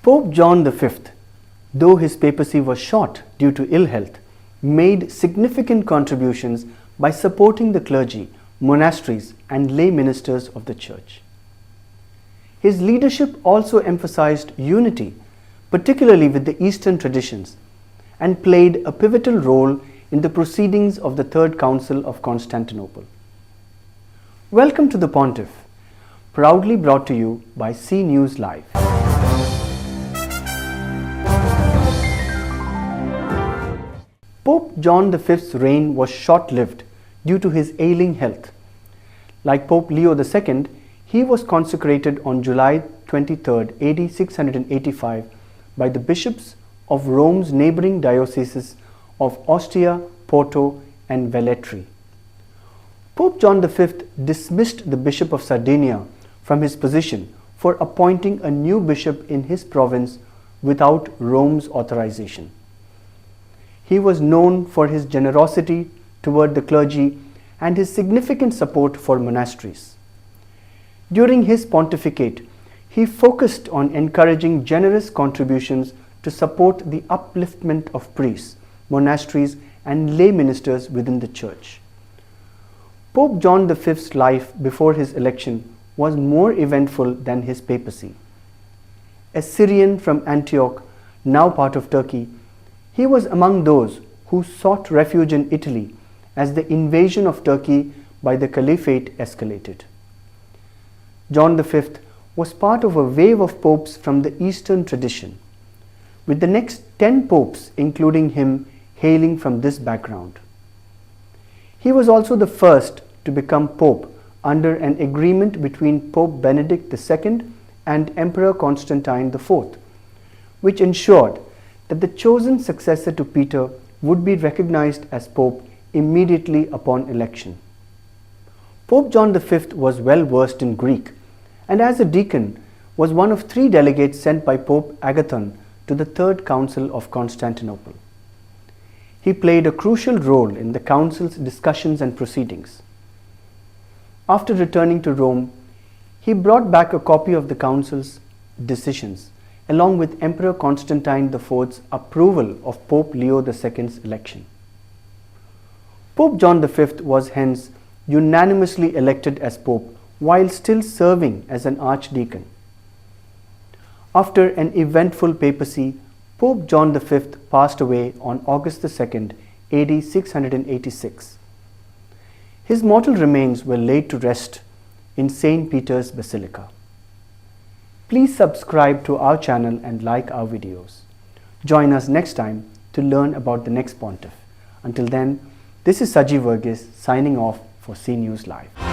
Pope John V, though his papacy was short due to ill health, made significant contributions by supporting the clergy, monasteries, and lay ministers of the Church. His leadership also emphasized unity, particularly with the Eastern traditions, and played a pivotal role in the proceedings of the Third Council of Constantinople. Welcome to the Pontiff, proudly brought to you by C News Live. Pope John V's reign was short-lived due to his ailing health. Like Pope Leo II, he was consecrated on July 23, AD 685 by the bishops of Rome's neighboring dioceses of Ostia, Porto and Velletri. Pope John V dismissed the Bishop of Sardinia from his position for appointing a new bishop in his province without Rome's authorization. He was known for his generosity toward the clergy and his significant support for monasteries. During his pontificate, he focused on encouraging generous contributions to support the upliftment of priests, monasteries, and lay ministers within the Church. Pope John V's life before his election was more eventful than his papacy. A Syrian from Antioch, now part of Turkey, he was among those who sought refuge in Italy as the invasion of Turkey by the Caliphate escalated. John V was part of a wave of popes from the Eastern tradition, with the next 10 popes, including him, hailing from this background. He was also the first to become pope under an agreement between Pope Benedict II and Emperor Constantine IV, which ensured that the chosen successor to Peter would be recognized as pope immediately upon election. Pope John V was well versed in Greek, and as a deacon was one of 3 delegates sent by Pope Agathon to the Third Council of Constantinople. He played a crucial role in the council's discussions and proceedings. After returning to Rome, he brought back a copy of the council's decisions, along with Emperor Constantine IV's approval of Pope Leo II's election. Pope John V was hence unanimously elected as pope while still serving as an archdeacon. After an eventful papacy, Pope John V passed away on August 2, AD 686. His mortal remains were laid to rest in St. Peter's Basilica. Please subscribe to our channel and like our videos. Join us next time to learn about the next Pontiff. Until then, this is Saji Verghese signing off for C News Live.